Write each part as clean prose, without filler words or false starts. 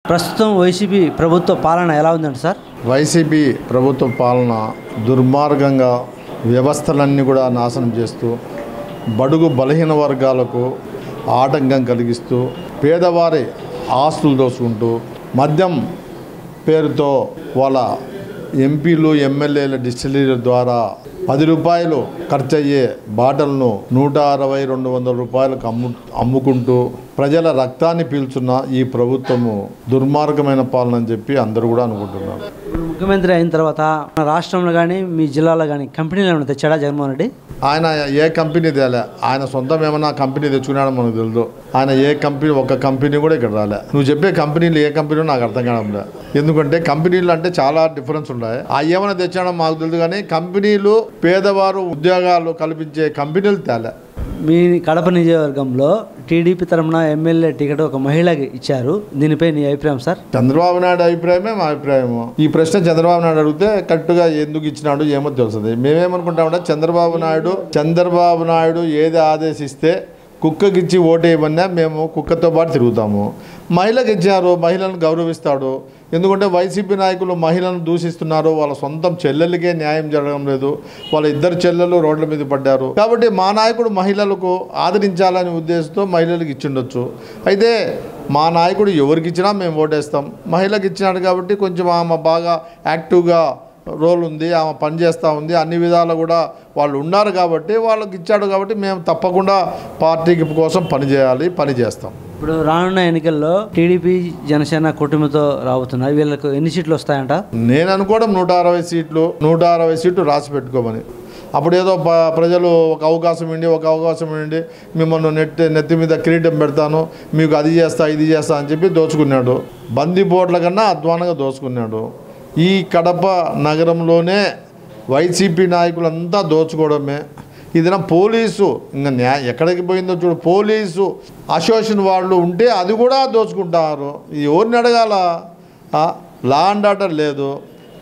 ప్రస్తుతం వైసీపీ ప్రభుత్వ పాలన ఎలా ఉందండి సార్? వైసీపీ ప్రభుత్వ పాలన దుర్మార్గంగా వ్యవస్థలన్నీ కూడా నాశనం చేస్తూ బడుగు బలహీన వర్గాలకు ఆటంకం కలిగిస్తూ పేదవారి ఆస్తులు దోచుకుంటూ మద్యం పేరుతో వాళ్ళ ఎంపీలు ఎమ్మెల్యేల డిస్టిలరీల ద్వారా 10 రూపాయలు ఖర్చు అయ్యే బాటలను 160-200 రూపాయలకు అమ్ముకుంటూ ప్రజల రక్తాన్ని పీల్చున్న ఈ ప్రభుత్వము దుర్మార్గమైన పాలన అని చెప్పి అందరూ కూడా అనుకుంటున్నారు. ముఖ్యమంత్రి అయిన తర్వాత రాష్ట్రంలో కానీ మీ జిల్లాలో కానీ కంపెనీలు ఏమైనా తెచ్చాడా జగన్మోహన్ రెడ్డి? ఆయన ఏ కంపెనీ తేలే. ఆయన సొంతం ఏమన్నా కంపెనీ తెచ్చుకున్నాడో మనకు తెలియదు. ఆయన ఏ కంపెనీ ఒక్క కంపెనీ కూడా ఇక్కడ రాలే. నువ్వు చెప్పే కంపెనీలు ఏ కంపెనీ నాకు అర్థం కావడం. ఎందుకంటే కంపెనీలు అంటే చాలా డిఫరెన్స్ ఉన్నాయి. ఆ ఏమైనా తెచ్చాడో మాకు తెలియదు, కానీ కంపెనీలు పేదవారు ఉద్యోగాలు కల్పించే కంపెనీలు తేలే. మీ కడప నియోజకవర్గంలో టీడీపీ తరఫున ఎమ్మెల్యే టికెట్ ఒక మహిళకి ఇచ్చారు, దీనిపై నీ అభిప్రాయం సార్? చంద్రబాబు నాయుడు అభిప్రాయమే మా అభిప్రాయము. ఈ ప్రశ్న చంద్రబాబు నాయుడు అడిగితే కరెక్ట్గా ఎందుకు ఇచ్చినాడు ఏమో తెలుస్తుంది. మేమేమనుకుంటామంటే చంద్రబాబు నాయుడు ఏది ఆదేశిస్తే కుక్కకిచ్చి ఓటేయమన్నా మేము కుక్కతో పాటు తిరుగుతాము. మహిళకి ఇచ్చారు, మహిళలను గౌరవిస్తాడు. ఎందుకంటే వైసీపీ నాయకులు మహిళలను దూషిస్తున్నారు. వాళ్ళ సొంతం చెల్లెలకే న్యాయం జరగడం లేదు. వాళ్ళ ఇద్దరు చెల్లెలు రోడ్ల మీద పడ్డారు. కాబట్టి మా నాయకుడు మహిళలకు ఆదరించాలనే ఉద్దేశంతో మహిళలకు ఇచ్చిండొచ్చు. అయితే మా నాయకుడు ఎవరికి ఇచ్చినా మేము ఓటేస్తాం. మహిళకి ఇచ్చినాడు కాబట్టి కొంచెం ఆమె బాగా యాక్టివ్గా రోల్ ఉంది, ఆమె పనిచేస్తూ ఉంది, అన్ని విధాలు కూడా వాళ్ళు ఉన్నారు కాబట్టి వాళ్ళకి ఇచ్చాడు. కాబట్టి మేము తప్పకుండా పార్టీకి కోసం పని చేస్తాం. ఇప్పుడు రానున్న ఎన్నికల్లో టీడీపీ జనసేన కూటమితో రాబోతున్నాయి. వీళ్ళకు ఎన్ని సీట్లు వస్తాయంట? నేను అనుకోవడం 160 సీట్లు రాసి పెట్టుకోమని. అప్పుడు ఏదో ప్రజలు ఒక అవకాశం ఇవ్వండి, మిమ్మల్ని నెత్తి మీద కిరీటం పెడతాను, మీకు అది చేస్తా ఇది చేస్తా అని చెప్పి దోచుకున్నాడు. బందిపోట్ల కన్నా అధ్వానంగా దోచుకున్నాడు. ఈ కడప నగరంలోనే వైసీపీ నాయకులంతా దోచుకోవడమే. ఇదిన పోలీసు ఇంకా ఎక్కడికి పోయిందో చూడు. పోలీసు అసోసియేషన్ వాళ్ళు ఉంటే అది కూడా దోచుకుంటారు. ఎవరిని అడగాల? లా అండ్ ఆర్డర్ లేదు,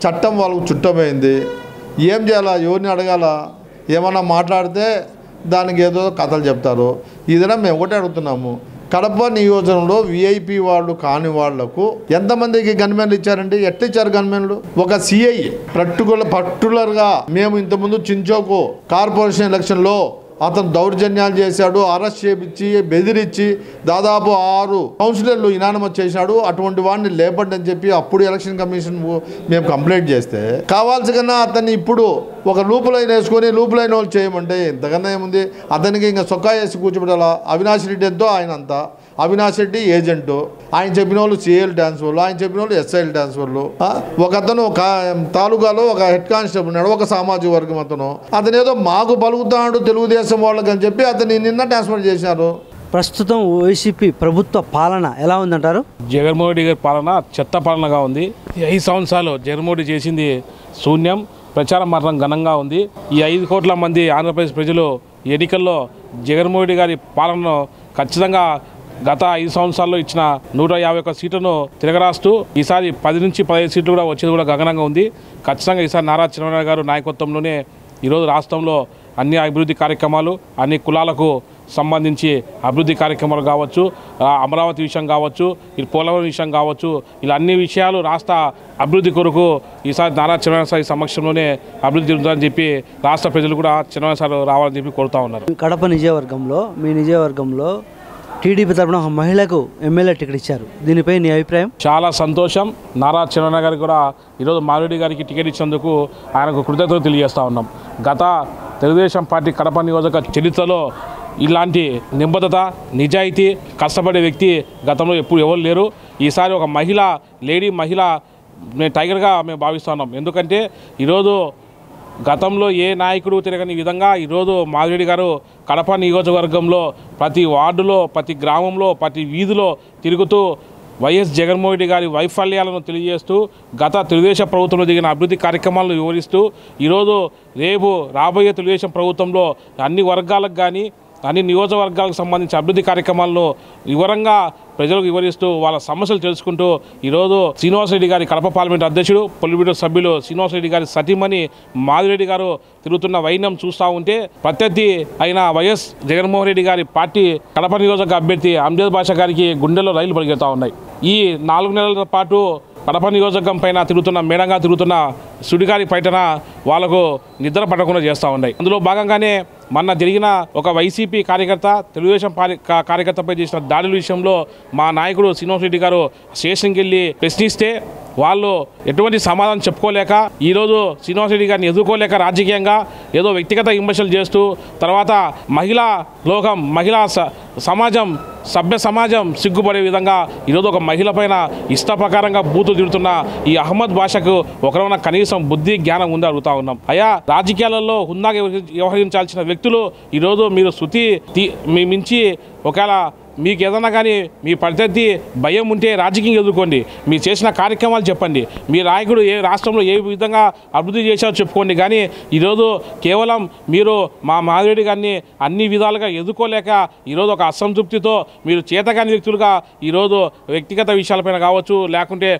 చట్టం వాళ్ళకు చుట్టమైంది. ఏం చేయాలా? ఎవరిని అడగాల? ఏమన్నా మాట్లాడితే దానికి ఏదో కథలు చెప్తారు. ఇదిన మేము ఒకటే అడుగుతున్నాము, కడప నియోజకంలో విఐపి వాళ్ళు కాని వాళ్లకు ఎంతమందికి గన్మెన్లు ఇచ్చారండి? ఎట్లా ఇచ్చారు గన్మెన్లు? ఒక సిఐ పర్టికులర్గా మేము ఇంతకుముందు చించోకు కార్పొరేషన్ ఎలక్షన్లో అతను దౌర్జన్యాలు చేశాడు, అరెస్ట్ చేయించి బెదిరించి దాదాపు 6 కౌన్సిలర్లు ఇనానమస్ చేశాడు. అటువంటి వాడిని లేపండి అని చెప్పి అప్పుడు ఎలక్షన్ కమిషన్ మేము కంప్లైంట్ చేస్తే కావాల్సి కన్నా అతన్ని ఇప్పుడు ఒక లూప్ లైన్ వేసుకొని లూప్ లైన్ వాళ్ళు చేయమంటే ఇంతకన్నా ఏముంది? అతనికి ఇంకా సొక్కా వేసి కూర్చోబెట్టాలా? అవినాష్ రెడ్డి ఎంతో ఆయన అంతా. అవినాష్ రెడ్డి ఏజెంటు, ఆయన చెప్పిన వాళ్ళు సిఎల్ ట్రాన్స్ఫర్లు, ఆయన చెప్పిన వాళ్ళు ఎస్ఐఎల్ ట్రాన్స్ఫర్లు. ఒక అతను ఒక తాలూకాలో ఒక హెడ్ కానిస్టేబుల్ ఉన్నాడు, ఒక సామాజిక వర్గం అతను ఏదో మాకు పలుకుతాడు తెలుగుదేశం వాళ్ళకి అని చెప్పి అతన్ని నిన్న ట్రాన్స్ఫర్ చేశారు. ప్రస్తుతం వైసీపీ ప్రభుత్వ పాలన ఎలా ఉందంటారు? జగన్మోహన్ రెడ్డి గారి పాలన చెత్త పాలనగా ఉంది. 5 సంవత్సరాలు జగన్మోహన్ రెడ్డి చేసింది శూన్యం. ప్రచారం మాత్రం ఘనంగా ఉంది. ఈ 5 కోట్ల మంది ఆంధ్రప్రదేశ్ ప్రజలు ఎన్నికల్లో జగన్మోహన్ రెడ్డి గారి పాలనను ఖచ్చితంగా గత 5 సంవత్సరాల్లో ఇచ్చిన 151 సీట్లను తిరగరాస్తూ ఈసారి 10 నుంచి 15 సీట్లు కూడా వచ్చేది కూడా గగనంగా ఉంది. ఖచ్చితంగా ఈసారి నారా చంద్రబాబు గారు నాయకత్వంలోనే ఈరోజు రాష్ట్రంలో అన్ని అభివృద్ధి కార్యక్రమాలు, అన్ని కులాలకు సంబంధించి అభివృద్ధి కార్యక్రమాలు కావచ్చు, అమరావతి విషయం కావచ్చు, పోలవరం విషయం కావచ్చు, ఇలా అన్ని విషయాలు రాష్ట్ర అభివృద్ధి కొరకు ఈసారి నారా చంద్రబాబు సార్ సమక్షంలోనే అభివృద్ధి జరుగుతుందని చెప్పి రాష్ట్ర ప్రజలు కూడా చంద్రబాబు సార్ రావాలని చెప్పి కోరుతూ ఉన్నారు. కడప నియోజకవర్గంలో మీ నియోజకవర్గంలో టీడీపీ తరఫున ఒక మహిళకు ఎమ్మెల్యే టికెట్ ఇచ్చారు, దీనిపై నీ అభిప్రాయం? చాలా సంతోషం. నారా చంద్రబాబు గారికి కూడా ఈరోజు మాధురెడ్డి గారికి టికెట్ ఇచ్చినందుకు ఆయనకు కృతజ్ఞతలు తెలియజేస్తూ ఉన్నాం. గత తెలుగుదేశం పార్టీ కడప నియోజక చరిత్రలో ఇలాంటి నిబద్ధత, నిజాయితీ, కష్టపడే వ్యక్తి గతంలో ఎప్పుడు ఎవరు లేరు. ఈసారి ఒక లేడీ మహిళ టైగర్గా మేము భావిస్తున్నాం. ఎందుకంటే ఈరోజు గతంలో ఏ నాయకుడు తిరగని విధంగా ఈరోజు మాధురెడ్డి గారు కడప నియోజకవర్గంలో ప్రతి వార్డులో, ప్రతి గ్రామంలో, ప్రతి వీధిలో తిరుగుతూ వైఎస్ జగన్మోహన్ రెడ్డి గారి వైఫల్యాలను తెలియజేస్తూ గత తెలుగుదేశం ప్రభుత్వంలో దిగిన అభివృద్ధి కార్యక్రమాలను వివరిస్తూ ఈరోజు రాబోయే తెలుగుదేశం ప్రభుత్వంలో అన్ని వర్గాలకు కానీ అన్ని నియోజకవర్గాలకు సంబంధించి అభివృద్ధి కార్యక్రమాలను వివరంగా ప్రజలకు వివరిస్తూ వాళ్ళ సమస్యలు తెలుసుకుంటూ ఈరోజు శ్రీనివాసరెడ్డి గారి కడప పార్లమెంట్ అధ్యక్షుడు పొలిట్ సభ్యులు శ్రీనివాసరెడ్డి గారి సతీమణి మాధురెడ్డి గారు తిరుగుతున్న వైనం చూస్తూ ఉంటే ప్రత్యర్థి అయిన వైఎస్ జగన్మోహన్ రెడ్డి గారి పార్టీ కడప నియోజక అభ్యర్థి అంజద్ బాషా గారికి గుండెల్లో రైలు పరిగెడుతూ ఉన్నాయి. ఈ 4 నెలల పాటు కడప నియోజకం పైన తిరుగుతున్న మేడంగా తిరుగుతున్న సుడిగారి పైటన వాళ్లకు నిద్ర పట్టకుండా చేస్తూ ఉన్నాయి. అందులో భాగంగానే మొన్న జరిగిన ఒక వైసీపీ కార్యకర్త తెలుగుదేశం కార్యకర్తపై చేసిన దాడుల విషయంలో మా నాయకుడు శ్రీనివాసరెడ్డి గారు స్టేషన్కి వెళ్ళి ప్రశ్నిస్తే వాళ్ళు ఎటువంటి సమాధానం చెప్పుకోలేక ఈరోజు శ్రీనివాసరెడ్డి గారిని ఎదుర్కోలేక రాజకీయంగా ఏదో వ్యక్తిగత విమర్శలు చేస్తూ తర్వాత మహిళా లోకం మహిళా సమాజం సభ్య సమాజం సిగ్గుపడే విధంగా ఈరోజు ఒక మహిళ పైన ఇష్ట ప్రకారంగా బూతులు తిడుతున్న ఈ అహ్మద్ బాషాకు ఒకరమైన కనీసం బుద్ధి జ్ఞానం ఉందని అడుగుతా ఉన్నాం. అయ్యా, రాజకీయాలలో హుందాగా వ్యవహరించాల్సిన వ్యక్తులు ఈరోజు మీరు శృతి మీ మించి ఒకవేళ మీకు ఏదన్నా కానీ మీ ప్రత్యర్థి భయం ఉంటే రాజకీయం ఎదుర్కోండి. మీరు చేసిన కార్యక్రమాలు చెప్పండి. మీ నాయకుడు ఏ రాష్ట్రంలో ఏ విధంగా అభివృద్ధి చేశారో చెప్పుకోండి. కానీ ఈరోజు కేవలం మీరు మా మాధురెడ్డి గారిని అన్ని విధాలుగా ఎదుర్కోలేక ఈరోజు ఒక అసంతృప్తితో మీరు చేతగాని వ్యక్తులుగా ఈరోజు వ్యక్తిగత విషయాలపైన కావచ్చు లేకుంటే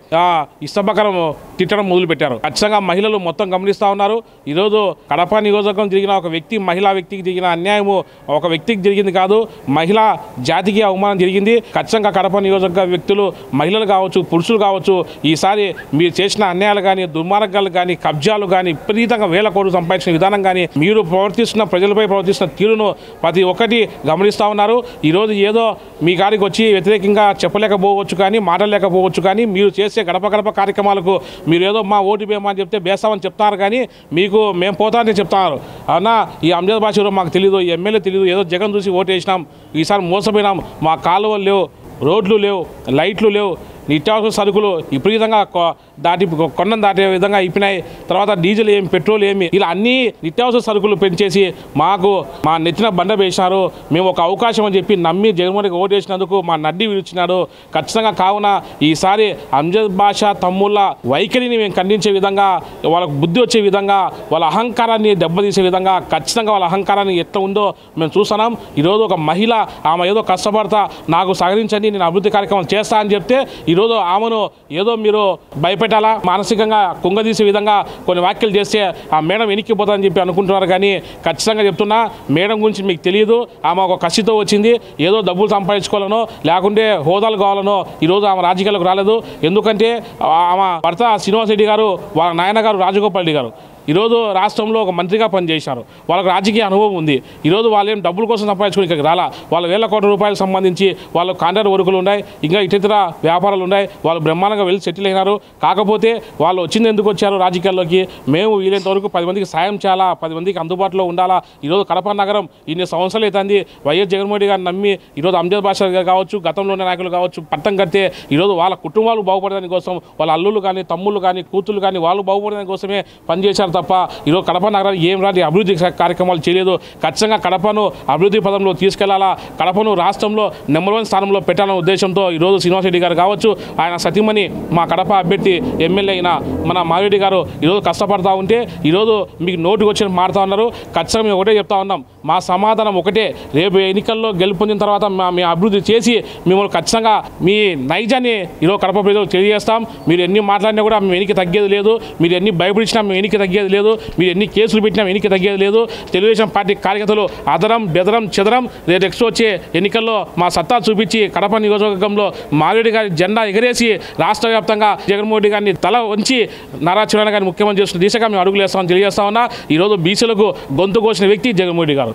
ఇష్టప్రకారం తిట్టడం మొదలుపెట్టారు. ఖచ్చితంగా మహిళలు మొత్తం గమనిస్తూ ఉన్నారు. ఈరోజు కడప నియోజకవర్గం జరిగిన ఒక మహిళా వ్యక్తికి జరిగిన అన్యాయము ఒక వ్యక్తికి జరిగింది కాదు, మహిళా జాతికి అవమానం జరిగింది. ఖచ్చితంగా కడప నియోజకవర్గ వ్యక్తులు మహిళలు కావచ్చు పురుషులు కావచ్చు ఈసారి మీరు చేసిన అన్యాయాలు కానీ దుర్మార్గాలు కానీ కబ్జాలు కానీ విపరీతంగా వేల కోట్లు సంపాదించిన విధానం కానీ మీరు ప్రవర్తిస్తున్న ప్రజలపై ప్రవర్తిస్తున్న తీరును ప్రతి ఒక్కటి గమనిస్తూ ఉన్నారు. ఈరోజు ఏదో మీ గారికి వచ్చి వ్యతిరేకంగా చెప్పలేకపోవచ్చు కానీ మాట్లాడలేకపోవచ్చు కానీ మీరు చేసే గడప గడప కార్యక్రమాలకు మీరు ఏదో మా ఓటు వేయమని అని చెప్తే వేస్తామని చెప్తారు కానీ మీకు మేము పోతామని చెప్తున్నారు. అవునా, ఈ అంజద్ బాషా మాకు తెలియదు, ఈ ఎమ్మెల్యే తెలియదు, ఏదో జగన్ చూసి ఓటు వేసినాం, ఈసారి మోసపోయినాం, మా కాలువలు లేవు, రోడ్లు లేవు, లైట్లు లేవు, నిత్యావసర సరుకులు విపరీతంగా కొండం దాటే విధంగా అయిపోయినాయి. తర్వాత డీజిల్ ఏమి పెట్రోల్ ఏమి ఇలా అన్ని నిత్యావసర సరుకులు పెంచేసి మాకు మా నెత్తిన బండ వేసినారు. మేము ఒక అవకాశం అని చెప్పి నమ్మి జగన్మోహన్కి ఓటు వేసినందుకు మా నడ్డి విడిచినాడు. ఖచ్చితంగా కావున ఈసారి అంజద్ బాషా తమ్ముళ్ళ వైఖరిని మేము ఖండించే విధంగా వాళ్ళకు బుద్ధి వచ్చే విధంగా వాళ్ళ అహంకారాన్ని దెబ్బతీసే విధంగా ఖచ్చితంగా వాళ్ళ అహంకారాన్ని ఎట్లా ఉందో మేము చూస్తున్నాం. ఈరోజు ఒక మహిళ ఆమె ఏదో కష్టపడతా నాకు సహకరించండి నేను అభివృద్ధి కార్యక్రమాలు చేస్తా అని చెప్తే ఈరోజు ఆమెను ఏదో మీరు భయపెట్టాలా మానసికంగా కుంగదీసే విధంగా కొన్ని వ్యాఖ్యలు చేస్తే ఆ మేడం వెనక్కిపోతుందని చెప్పి అనుకుంటున్నారు. కానీ ఖచ్చితంగా చెప్తున్నా మేడం గురించి మీకు తెలియదు. ఆమె ఒక కసితో వచ్చింది, ఏదో డబ్బులు సంపాదించుకోవాలనో లేకుంటే హోదాలు కావాలనో ఈరోజు ఆమె రాజకీయాలకు రాలేదు. ఎందుకంటే ఆమె భర్త శ్రీనివాసరెడ్డి గారు వాళ్ళ నాయన గారు రాజగోపాల్ రెడ్డి గారు ఈరోజు రాష్ట్రంలో ఒక మంత్రిగా పనిచేశారు. వాళ్ళకి రాజకీయ అనుభవం ఉంది. ఈరోజు వాళ్ళు ఏం డబ్బుల కోసం సంపాదించుకుని ఇక్కడికి రాలా. వాళ్ళ వేల కోట్ల రూపాయలకు సంబంధించి వాళ్ళ కాంట్రాక్ట్ వర్కులు ఉన్నాయి, ఇంకా ఇతర వ్యాపారాలు ఉన్నాయి. వాళ్ళు బ్రహ్మాండంగా వెళ్ళి సెటిల్ అయినారు. కాకపోతే వాళ్ళు వచ్చింది ఎందుకు వచ్చారు రాజకీయాల్లోకి, మేము వీలైనంత వరకు 10 మందికి సాయం చేయాలా, 10 మందికి అందుబాటులో ఉండాలా. ఈరోజు కడప నగరం ఇన్ని సంవత్సరాలు అవుతుంది వైఎస్ జగన్మోహన్ రెడ్డి గారిని నమ్మి ఈరోజు అంజద్ బాషా గారు కావచ్చు గతంలో ఉన్న నాయకులు కావచ్చు పట్టం కడితే ఈరోజు వాళ్ళ కుటుంబాలు బాగుపడడానికి కోసం వాళ్ళ అల్లుళ్ళు కానీ తమ్ముళ్ళు కానీ కూతుళ్ళు కానీ వాళ్ళు బాగుపడడానికి కోసమే పనిచేశారు తప్ప ఈరోజు కడప నగరానికి ఏం రాని అభివృద్ధి కార్యక్రమాలు చేయలేదు. ఖచ్చితంగా కడపను అభివృద్ధి పదంలో తీసుకెళ్లాలా, కడపను రాష్ట్రంలో నెంబర్ 1 స్థానంలో పెట్టాలనే ఉద్దేశంతో ఈరోజు శ్రీనివాసరెడ్డి గారు కావచ్చు ఆయన సతీమణి మా కడప అభ్యర్థి ఎమ్మెల్యే అయిన మన మాధురెడ్డి గారు ఈరోజు కష్టపడతా ఉంటే ఈరోజు మీకు నోటుకు వచ్చి మారుతా ఉన్నారు. ఖచ్చితంగా మేము ఒకటే చెప్తా ఉన్నాం, మా సమాధానం ఒకటే, రేపు ఎన్నికల్లో గెలుపొందిన తర్వాత మేము అభివృద్ధి చేసి మిమ్మల్ని ఖచ్చితంగా మీ నైజాన్ని ఈరోజు కడప ప్రజలకు తెలియజేస్తాం. మీరు ఎన్ని మాట్లాడినా కూడా మేము వెనక్కి తగ్గేది లేదు, మీరు ఎన్ని భయపడిచినా మేము వెనక్కి తగ్గేది లేదు, మీరు ఎన్ని కేసులు పెట్టినా వెనక్కి తగ్గేది లేదు. తెలుగుదేశం పార్టీ కార్యకర్తలు అదరం బెదరం చెదరం రేపు నెక్స్ట్ వచ్చే ఎన్నికల్లో మా సత్తా చూపించి కడప నియోజకవర్గంలో మాధురెడ్డి గారి జెండా ఎగరేసి రాష్ట్ర వ్యాప్తంగా జగన్మోహన్ రెడ్డి గారిని తల వంచి నారా చంద్రబాబు గారిని ముఖ్యమంత్రి చేస్తున్న దిశగా మేము అడుగులు వేస్తామని తెలియజేస్తా ఉన్నా. ఈరోజు బీసీలకు గొంతు కోసిన వ్యక్తి జగన్మోహన్ రెడ్డి గారు.